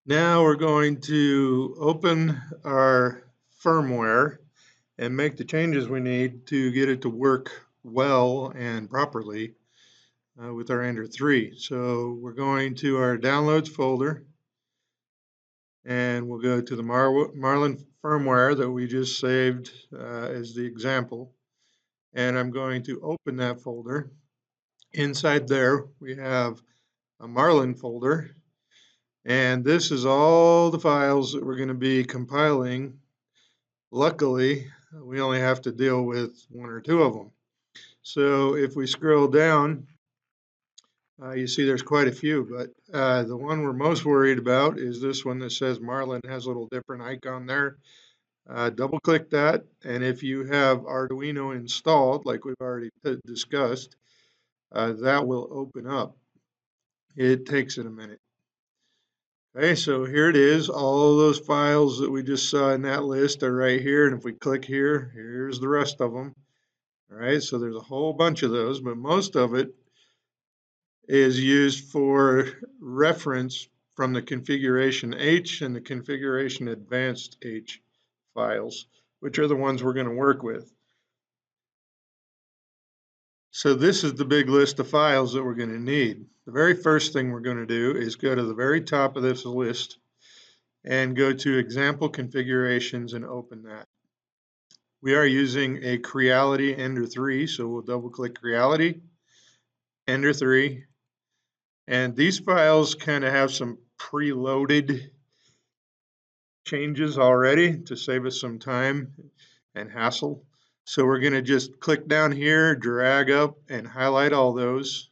Now we're going to open our firmware and make the changes we need to get it to work well and properly with our Ender 3. So we're going to our downloads folder and we'll go to the Marlin firmware that we just saved as the example. And I'm going to open that folder. Inside there we have a Marlin folder. And this is all the files that we're going to be compiling. Luckily, we only have to deal with one or two of them. So if we scroll down, you see there's quite a few, but the one we're most worried about is this one that says Marlin. Has a little different icon there. Double click that, and if you have Arduino installed, like we've already discussed, that will open up. It takes it a minute. Okay, so here it is. All those files that we just saw in that list are right here, and if we click here, here's the rest of them. All right, so there's a whole bunch of those, but most of it is used for reference from the configuration H and the configuration advanced H files, which are the ones we're going to work with. So this is the big list of files that we're going to need. The very first thing we're going to do is go to the very top of this list and go to example configurations and open that. We are using a Creality Ender 3, so we'll double click Creality, Ender 3, and these files kind of have some preloaded changes already to save us some time and hassle. So we're going to just click down here, drag up and highlight all those,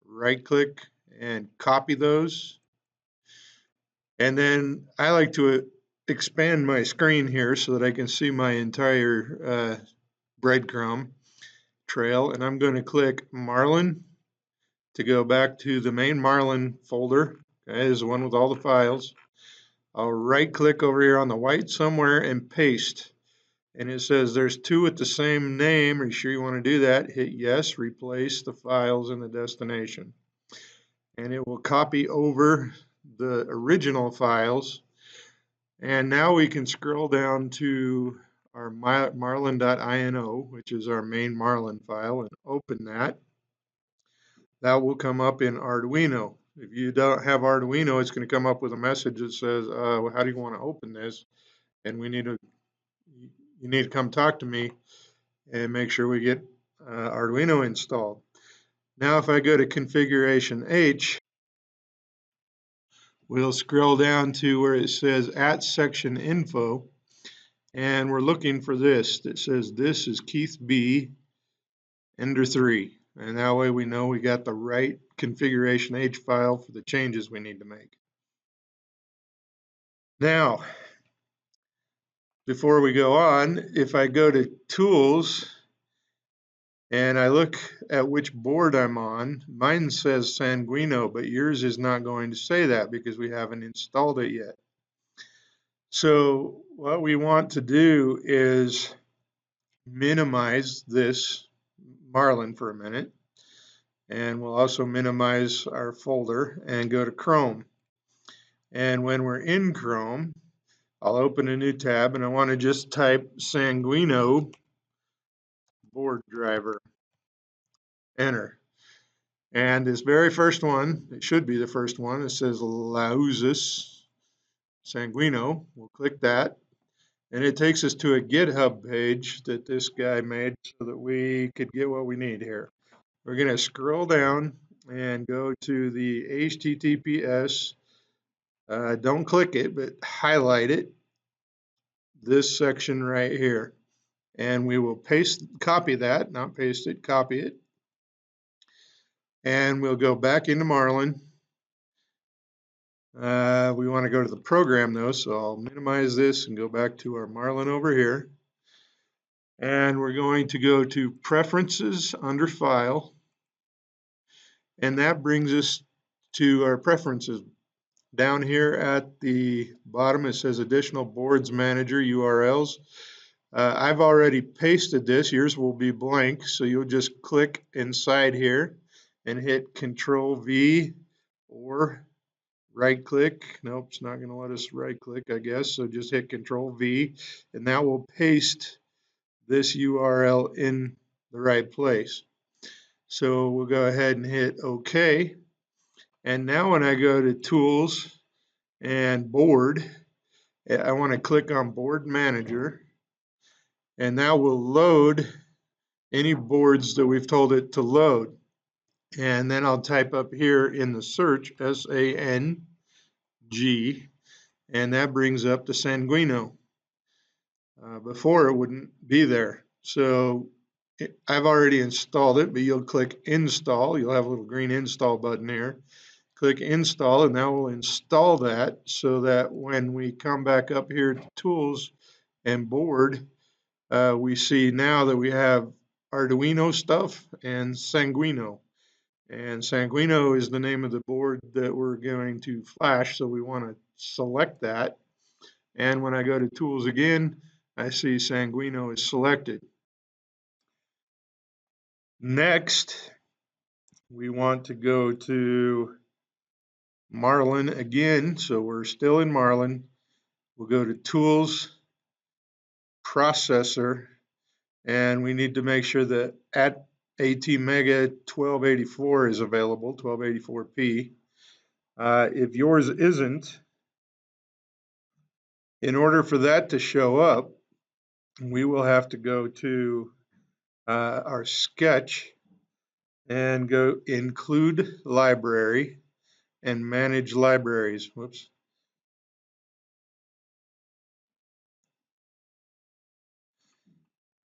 right click and copy those. And then I like to expand my screen here so that I can see my entire breadcrumb trail. And I'm going to click Marlin to go back to the main Marlin folder. Okay, this is the one with all the files. I'll right click over here on the white somewhere and paste. And it says there's two with the same name. Are you sure you want to do that? Hit yes, replace the files in the destination. And it will copy over the original files. And now we can scroll down to our marlin.ino, which is our main Marlin file, and open that. That will come up in Arduino. If you don't have Arduino, it's going to come up with a message that says, well, how do you want to open this? And you need to come talk to me and make sure we get Arduino installed. Now if I go to configuration H, we'll scroll down to where it says at section info, and we're looking for this that says this is Keith B. Ender 3. And that way we know we got the right configuration H file for the changes we need to make. Now, before we go on, if I go to Tools and I look at which board I'm on, mine says Sanguino, but yours is not going to say that because we haven't installed it yet. So what we want to do is minimize this Marlin for a minute, and we'll also minimize our folder and go to Chrome. And when we're in Chrome, I'll open a new tab and I want to just type Sanguino board driver, enter. And this very first one, it should be the first one, it says Lausus Sanguino. We'll click that, and it takes us to a GitHub page that this guy made so that we could get what we need here. We're going to scroll down and go to the HTTPS. Don't click it, but highlight it, this section right here. And we will copy that, not paste it, copy it. And we'll go back into Marlin. We want to go to the program though, so I'll minimize this and go back to our Marlin over here. And we're going to go to Preferences under File. And that brings us to our preferences. Down here at the bottom it says Additional Boards Manager URLs. I've already pasted this. Yours will be blank, so you'll just click inside here and hit Control V or right click. Nope, it's not going to let us right click, I guess. So just hit Control V, and that will paste this URL in the right place. So we'll go ahead and hit OK. And now when I go to Tools and Board, I want to click on Board Manager, and that will load any boards that we've told it to load. And then I'll type up here in the search SANG, and that brings up the Sanguino. Before it wouldn't be there. So I've already installed it, but you'll click Install. You'll have a little green Install button here. Click Install, and that will install that so that when we come back up here to Tools and Board, we see now that we have Arduino stuff and Sanguino. And Sanguino is the name of the board that we're going to flash, so we want to select that. And when I go to Tools again, I see Sanguino is selected. Next, we want to go to Marlin again, so we're still in Marlin. We'll go to Tools, Processor, and we need to make sure that ATmega 1284 is available, 1284p. If yours isn't, in order for that to show up, we will have to go to our sketch and go include library and manage libraries. Whoops.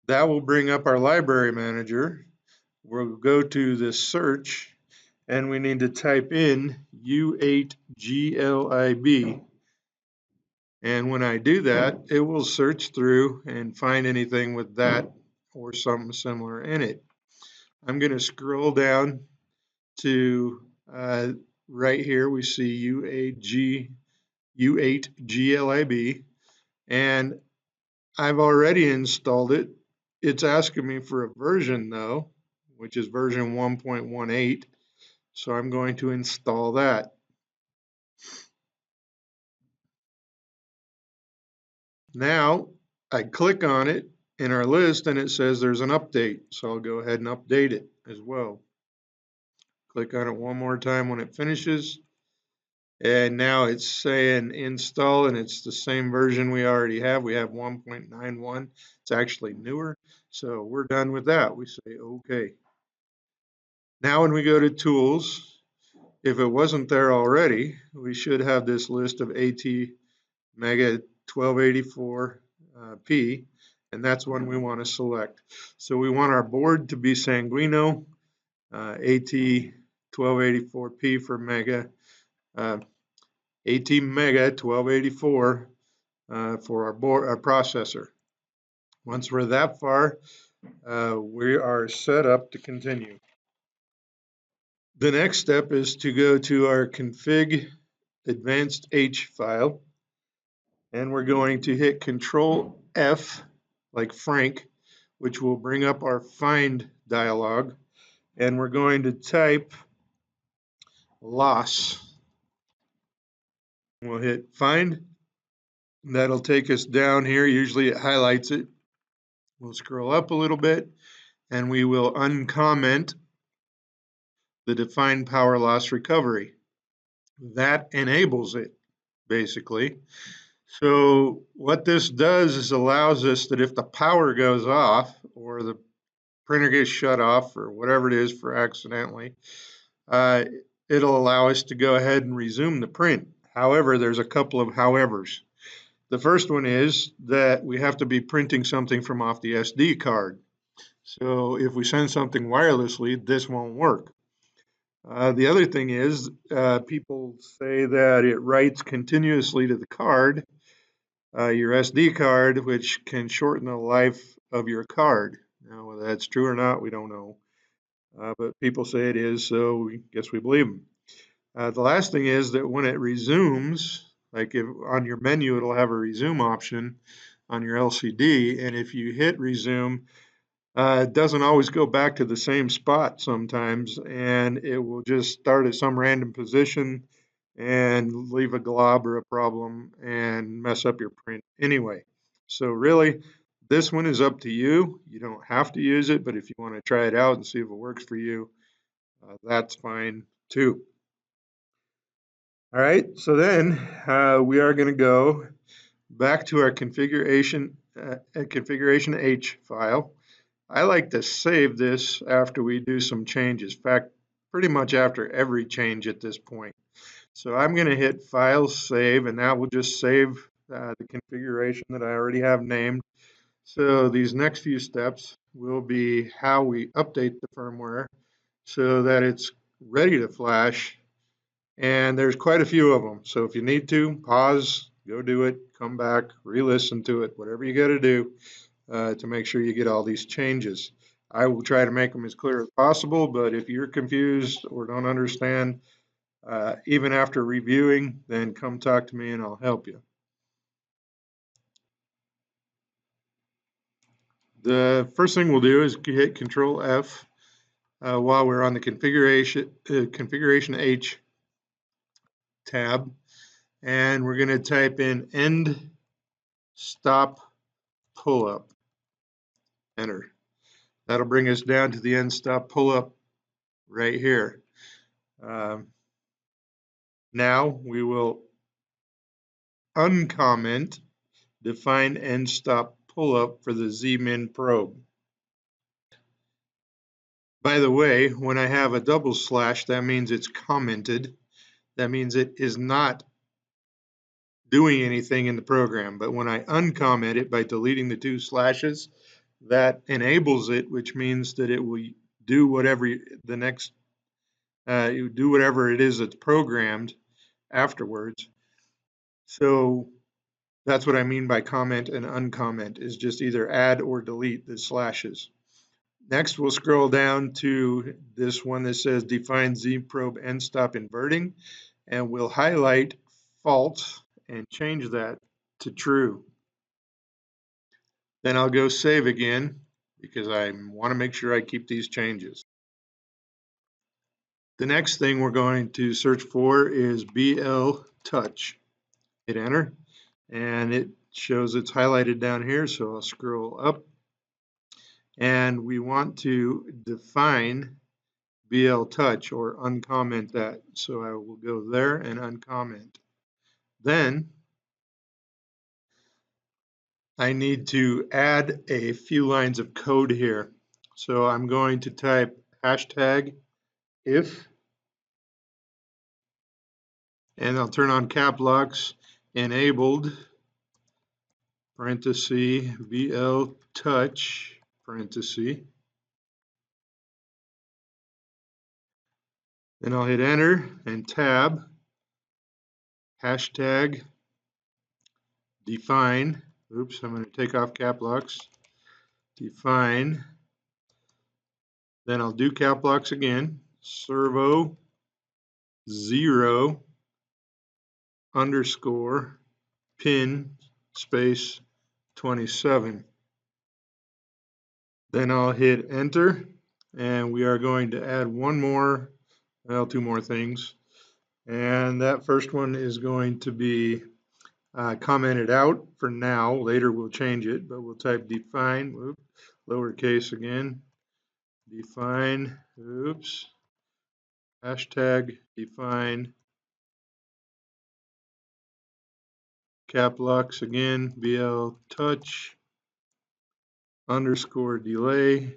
That will bring up our library manager. We'll go to the search and we need to type in U8GLIB. And when I do that, it will search through and find anything with that or something similar in it. I'm going to scroll down to right here. We see U8GLIB, and I've already installed it. It's asking me for a version though, which is version 1.18. So I'm going to install that. Now I click on it in our list and it says there's an update. So I'll go ahead and update it as well. Click on it one more time when it finishes. And now it's saying install, and it's the same version we already have. We have 1.91. It's actually newer. So we're done with that. We say OK. Now when we go to Tools, if it wasn't there already, we should have this list of ATmega 1284p, and that's one we want to select. So we want our board to be Sanguino, AT1284p for Mega, ATmega 1284 for our board, our processor. Once we're that far, we are set up to continue. The next step is to go to our config advanced H file, and we're going to hit Control F like Frank, which will bring up our find dialog, and we're going to type loss. We'll hit find. That'll take us down here. Usually it highlights it. We'll scroll up a little bit and we will uncomment the defined power loss recovery. That enables it, basically. So what this does is allows us that if the power goes off or the printer gets shut off or whatever it is for accidentally, it'll allow us to go ahead and resume the print. However, there's a couple of howevers. The first one is that we have to be printing something from off the SD card. So if we send something wirelessly, this won't work. The other thing is people say that it writes continuously to the card, your SD card, which can shorten the life of your card. Now, whether that's true or not, we don't know. But people say it is, so we guess we believe them. The last thing is that when it resumes, like if on your menu, it'll have a resume option on your LCD, and if you hit resume, it doesn't always go back to the same spot sometimes, and it will just start at some random position and leave a glob or a problem and mess up your print anyway. So really, this one is up to you. You don't have to use it, but if you want to try it out and see if it works for you, that's fine too. All right, so then we are going to go back to our configuration H file. I like to save this after we do some changes. In fact, pretty much after every change at this point. So I'm going to hit File, Save, and that will just save the configuration that I already have named. So these next few steps will be how we update the firmware so that it's ready to flash. And there's quite a few of them. So if you need to, pause, go do it, come back, re-listen to it, whatever you got to do to make sure you get all these changes. I will try to make them as clear as possible, but if you're confused or don't understand, even after reviewing, then come talk to me and I'll help you. The first thing we'll do is hit Control F while we're on the configuration H tab, and we're going to type in end stop pull up. Enter. That'll bring us down to the end stop pull up right here. Now we will uncomment define end stop pull up for the Z-min probe. By the way, when I have a double slash, that means it's commented. That means it is not doing anything in the program. But when I uncomment it by deleting the two slashes, that enables it, which means that it will do whatever the next, you do whatever it is that's programmed afterwards. So that's what I mean by comment and uncomment, is just either add or delete the slashes. Next, we'll scroll down to this one that says define Z-probe end stop inverting, and we'll highlight false and change that to true. Then I'll go save again because I want to make sure I keep these changes. The next thing we're going to search for is BLTouch. Hit enter, and it shows it's highlighted down here, so I'll scroll up. And we want to define BLTouch or uncomment that. So I will go there and uncomment. Then I need to add a few lines of code here. So I'm going to type hashtag if, and I'll turn on cap locks, enabled, parenthesis, BLTouch, parenthesis. Then I'll hit enter and tab, hashtag define, oops, I'm going to take off cap locks, define, then I'll do cap locks again, servo 0 underscore pin space 27. Then I'll hit enter, and we are going to add two more things. And that first one is going to be commented out for now. Later we'll change it, but we'll type define, lowercase again, define, hashtag define, cap locks again, BLTouch, underscore delay,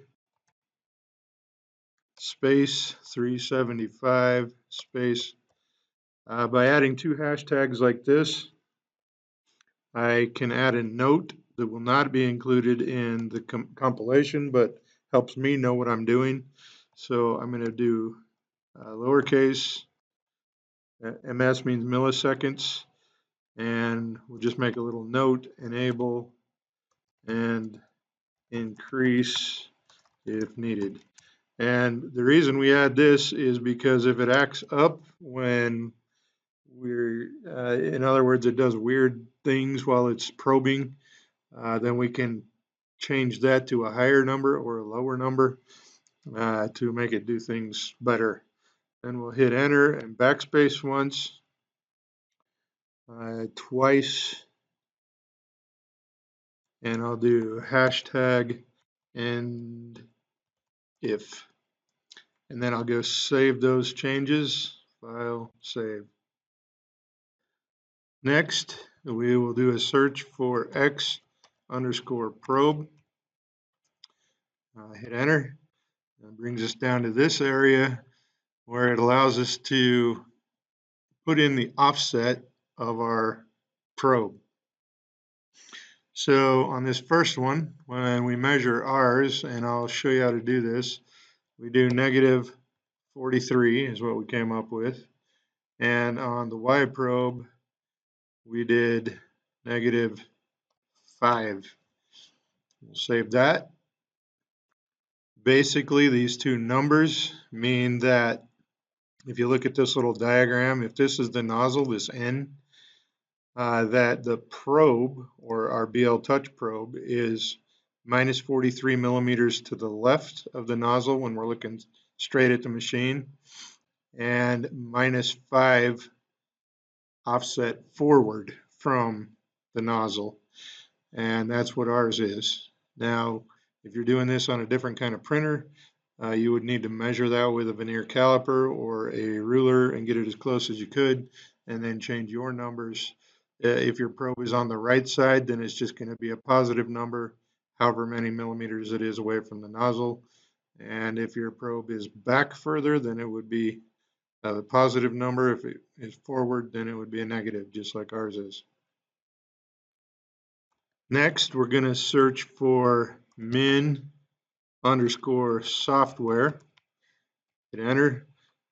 space 375, space. By adding two hashtags like this, I can add a note that will not be included in the compilation, but helps me know what I'm doing. So I'm going to do lowercase, ms means milliseconds, and we'll just make a little note, enable and increase if needed. And the reason we add this is because if it acts up when we're, in other words, it does weird things while it's probing, then we can change that to a higher number or a lower number to make it do things better. Then we'll hit enter and backspace once, twice, and I'll do hashtag and if. And then I'll go save those changes, file, save. Next, we will do a search for X_probe. Hit enter. That brings us down to this area where it allows us to put in the offset of our probe. So on this first one, when we measure ours, and I'll show you how to do this, we do -43 is what we came up with. And on the Y probe, we did -5. We'll save that. Basically, these two numbers mean that if you look at this little diagram, if this is the nozzle, this N, that the probe, or our BLTouch probe, is -43 millimeters to the left of the nozzle when we're looking straight at the machine, and -5 offset forward from the nozzle. And that's what ours is. Now, if you're doing this on a different kind of printer, you would need to measure that with a vernier caliper or a ruler and get it as close as you could, and then change your numbers. If your probe is on the right side, then it's just going to be a positive number, however many millimeters it is away from the nozzle. And if your probe is back further, then it would be a positive number. If it is forward, then it would be a negative, just like ours is. Next, we're going to search for min_software. Hit enter,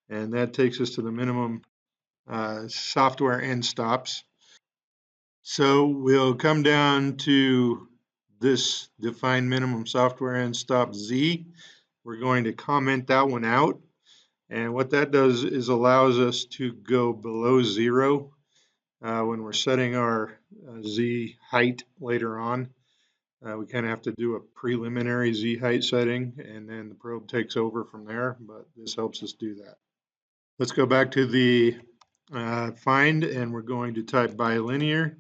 and that takes us to the minimum software end stops. So we'll come down to this define minimum software end stop Z. We're going to comment that one out. And what that does is allows us to go below 0 when we're setting our Z height later on. We kind of have to do a preliminary Z height setting, and then the probe takes over from there, but this helps us do that. Let's go back to the find, and we're going to type bilinear,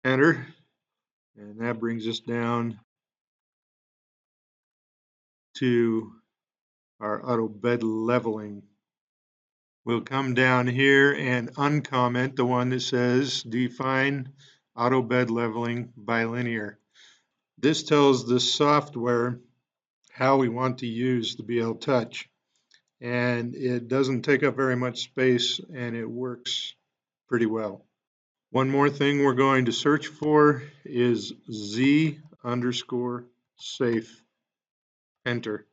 enter, and that brings us down to our auto bed leveling. We'll come down here and uncomment the one that says define auto bed leveling bilinear. This tells the software how we want to use the BLTouch, and it doesn't take up very much space, and it works pretty well. One more thing we're going to search for is Z_safe. Enter.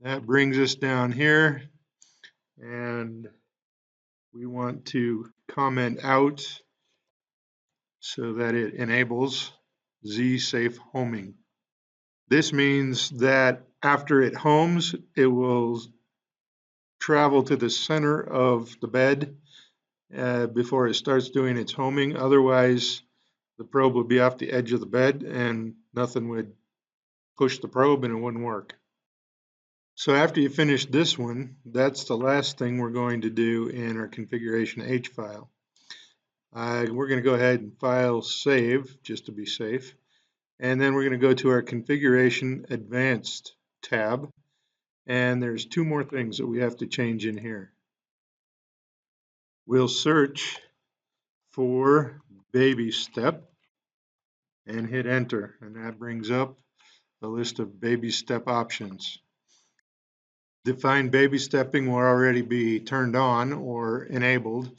That brings us down here, and we want to comment out so that it enables Z-safe homing. This means that after it homes, it will travel to the center of the bed before it starts doing its homing. Otherwise, the probe would be off the edge of the bed and nothing would push the probe and it wouldn't work. So after you finish this one, that's the last thing we're going to do in our configuration H file. We're going to go ahead and file save just to be safe. And then we're going to go to our configuration advanced tab. And there's two more things that we have to change in here. We'll search for baby step and hit enter. And that brings up a list of baby step options. Define baby stepping will already be turned on or enabled,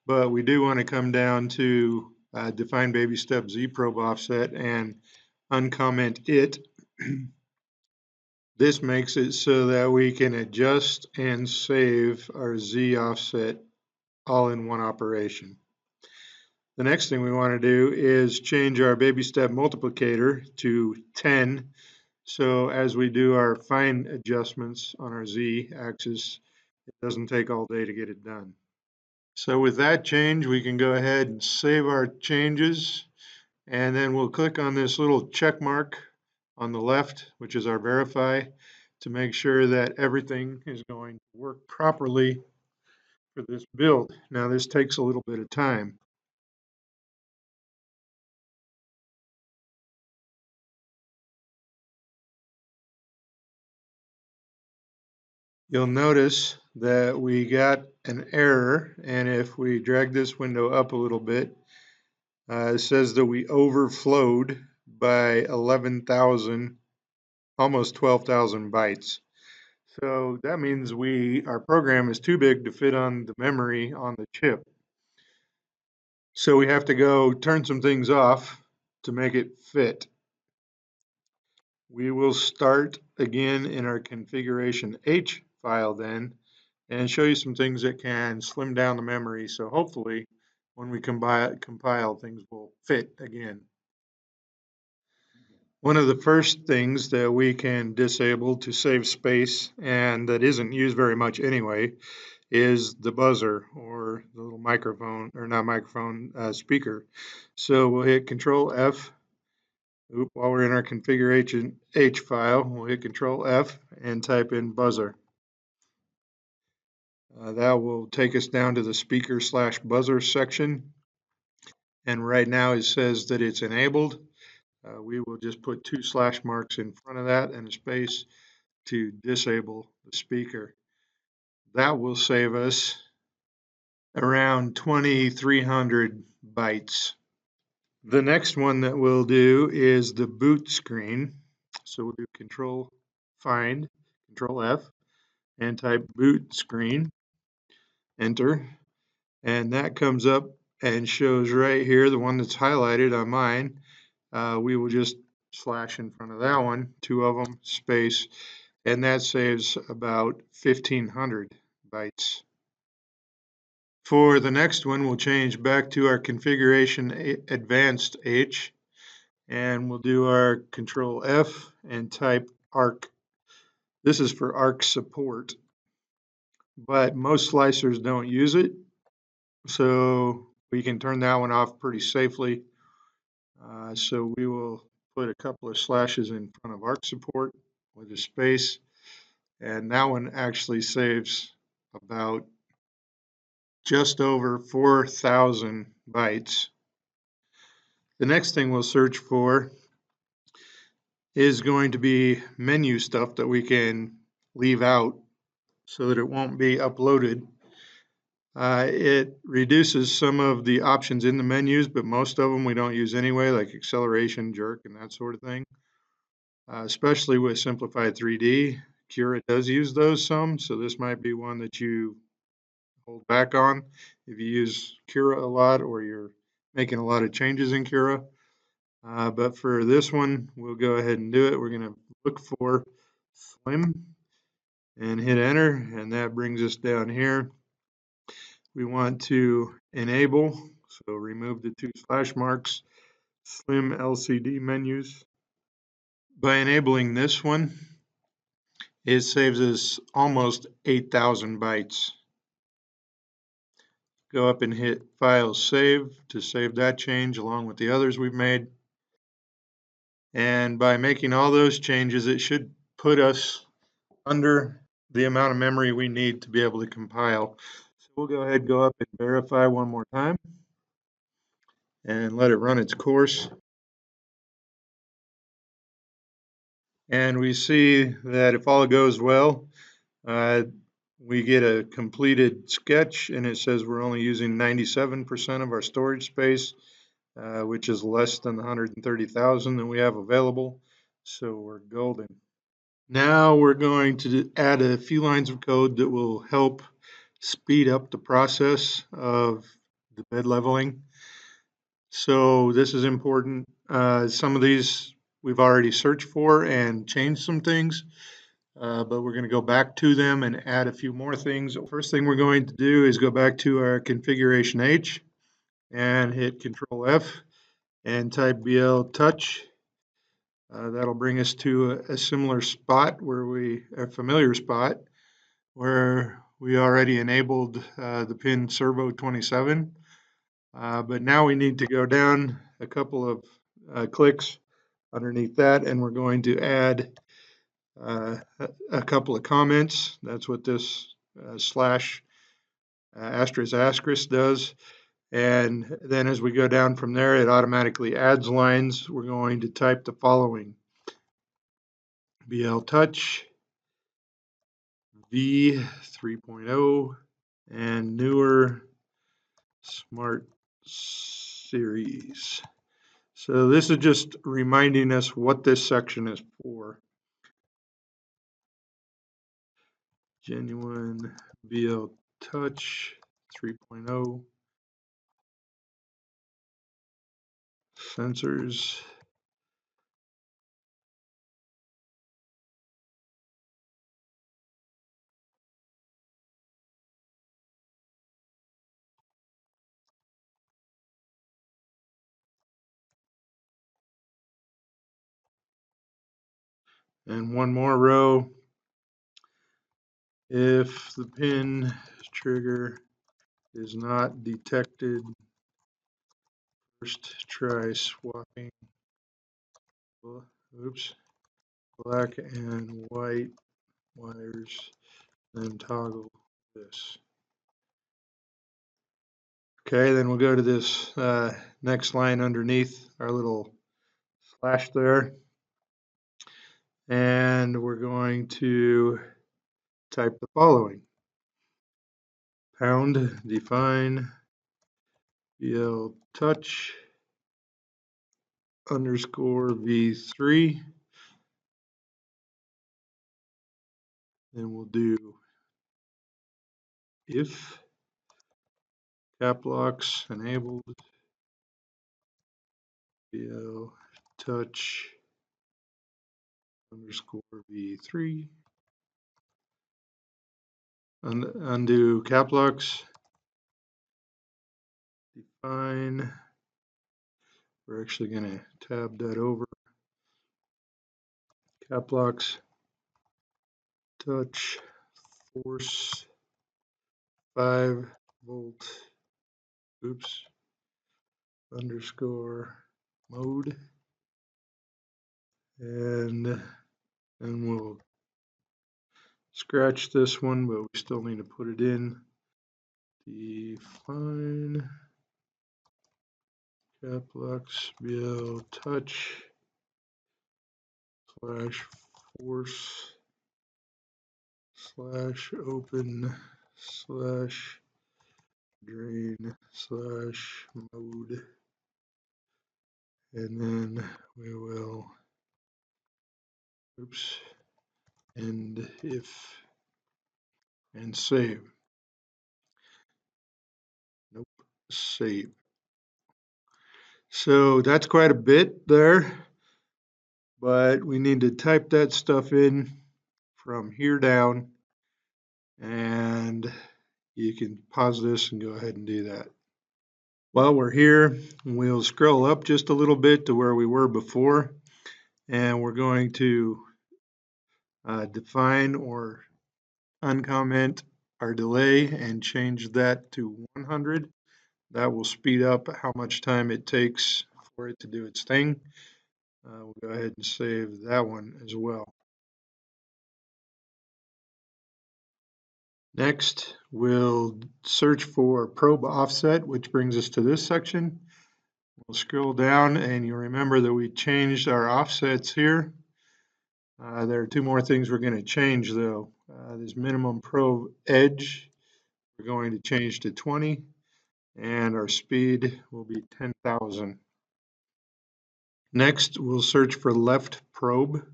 but we do want to come down to define baby step Z probe offset and uncomment it. This makes it so that we can adjust and save our Z offset all in one operation. The next thing we want to do is change our baby step multiplicator to 10. So as we do our fine adjustments on our Z axis, it doesn't take all day to get it done. So with that change, we can go ahead and save our changes, and then we'll click on this little check mark on the left, which is our verify, to make sure that everything is going to work properly for this build. Now this takes a little bit of time. You'll notice that we got an error, and if we drag this window up a little bit, it says that we overflowed by 11,000, almost 12,000 bytes. So that means our program is too big to fit on the memory on the chip. So we have to go turn some things off to make it fit. We will start again in our configuration H file then and show you some things that can slim down the memory. So hopefully when we compile things will fit again. One of the first things that we can disable to save space, and that isn't used very much anyway, is the buzzer or the little microphone, or not microphone, speaker. So we'll hit Control F. While we're in our configuration H file, we'll hit Control F and type in buzzer. That will take us down to the speaker/buzzer section. And right now it says that it's enabled. We will just put 2 slash marks in front of that and a space to disable the speaker. That will save us around 2,300 bytes. The next one that we'll do is the boot screen. So we'll do Control Find, Control F, and type boot screen, enter, and that comes up and shows right here, the one that's highlighted on mine. We will just slash in front of that one, 2 of them, space, and that saves about 1,500 bytes. For the next one, we'll change back to our configuration advanced H, and we'll do our Control F and type ARC. This is for ARC support, but most slicers don't use it, so we can turn that one off pretty safely. So we will put a couple of slashes in front of ARC support with a space, and that one actually saves about just over 4,000 bytes. The next thing we'll search for is going to be menu stuff that we can leave out so that it won't be uploaded. It reduces some of the options in the menus, but most of them we don't use anyway, like acceleration, jerk, and that sort of thing. Especially with Simplified 3D. Cura does use those some, so this might be one that you hold back on if you use Cura a lot or you're making a lot of changes in Cura. But for this one, we'll go ahead and do it. We're going to look for Slim and hit enter, and that brings us down here. We want to enable, so remove the 2 slash marks, Slim LCD menus. By enabling this one, it saves us almost 8,000 bytes. Go up and hit File Save to save that change along with the others we've made. And by making all those changes, it should put us under the amount of memory we need to be able to compile. So we'll go ahead and go up and verify one more time and let it run its course. And we see that if all goes well, we get a completed sketch, and it says we're only using 97% of our storage space, which is less than the 130,000 that we have available. So we're golden. Now we're going to add a few lines of code that will help speed up the process of the bed leveling. So this is important. Some of these we've already searched for and changed some things. But we're going to go back to them and add a few more things. First thing we're going to do is go back to our configuration H and hit Control F and type BLTouch. That'll bring us to a similar spot a familiar spot where we already enabled the pin Servo 27. But now we need to go down a couple of clicks underneath that, and we're going to add a couple of comments. That's what this slash asterisk does. And then as we go down from there, it automatically adds lines. We're going to type the following: BLTouch V 3.0 and newer Smart Series. So this is just reminding us what this section is for. Genuine BLTouch 3.0 sensors. And one more row. If the pin trigger is not detected, first try swapping black and white wires, then toggle this. Okay, then we'll go to this next line underneath our little slash there, and we're going to type the following: pound define BLTouch underscore V3. Then we'll do if cap locks enabled BLTouch underscore V3. Undo cap locks. Define. We're actually going to tab that over. Cap locks. Touch force 5-volt. Underscore mode. And then we'll scratch this one, but we still need to put it in. Define cap locks BLTouch / force / open / drain / mode, and then we will end if and save. Nope, save. So that's quite a bit there, but we need to type that stuff in from here down, and you can pause this and go ahead and do that. While we're here, we'll scroll up just a little bit to where we were before, and we're going to define or uncomment our delay and change that to 100. That will speed up how much time it takes for it to do its thing. We'll go ahead and save that one as well. Next, we'll search for probe offset, which brings us to this section. We'll scroll down, and you remember that we changed our offsets here. There are two more things we're going to change, though. This minimum probe edge, we're going to change to 20, and our speed will be 10,000. Next, we'll search for left probe,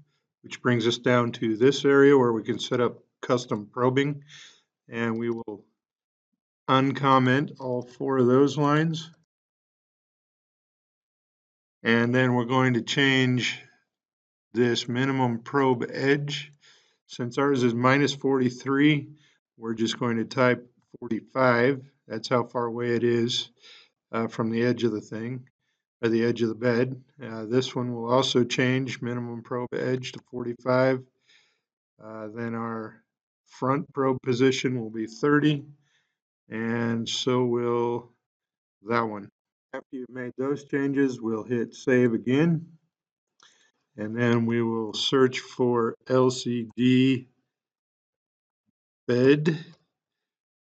which brings us down to this area where we can set up custom probing, and we will uncomment all 4 of those lines. And then we're going to change this minimum probe edge. Since ours is minus 43, we're just going to type 45. That's how far away it is from the edge of the thing, or the edge of the bed. This one will also change minimum probe edge to 45. Then our front probe position will be 30, and so will that one. After you've made those changes, we'll hit save again, and then we will search for LCD bed,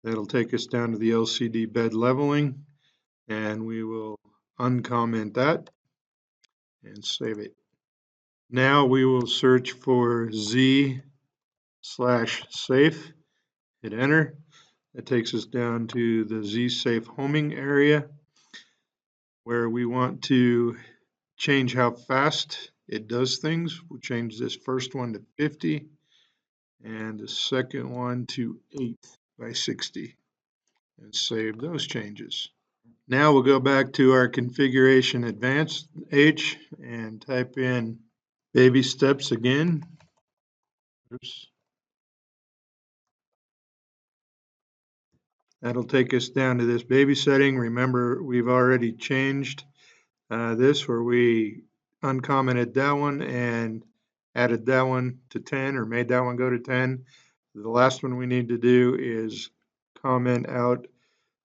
That'll take us down to the LCD bed leveling, and we will uncomment that and save it. Now we will search for Z/safe, hit enter. That takes us down to the Z-safe homing area where we want to change how fast it does things. We'll change this first one to 50 and the second one to 8 by 60 and save those changes. Now we'll go back to our configuration advanced H and type in baby steps again. Oops. That'll take us down to this baby setting. Remember, we've already changed this where we uncommented that one and added that one to 10 or made that one go to 10. The last one we need to do is comment out,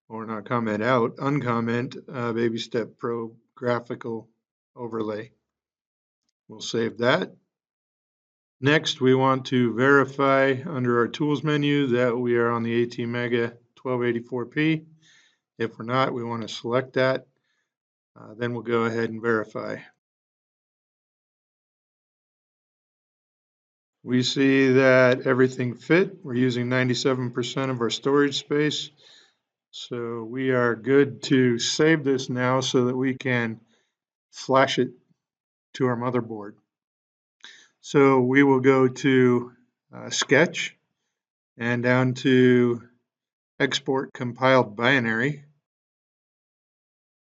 or not comment out, uncomment Baby Step Pro graphical overlay. We'll save that. Next, we want to verify under our tools menu that we are on the ATmega 1284p. If we're not, we want to select that. Then we'll go ahead and verify. We see that everything fit. We're using 97% of our storage space. So we are good to save this now so that we can flash it to our motherboard. So we will go to Sketch and down to Export Compiled Binary.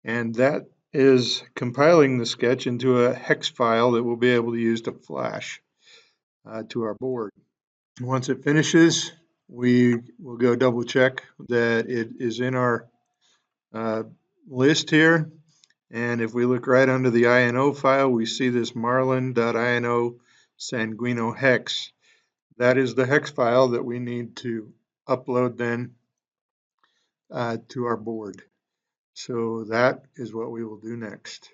And that is compiling the sketch into a hex file that we'll be able to use to flash to our board. Once it finishes, we will go double check that it is in our list here. And if we look right under the INO file, we see this marlin.ino sanguino hex. That is the hex file that we need to upload then to our board. So that is what we will do next.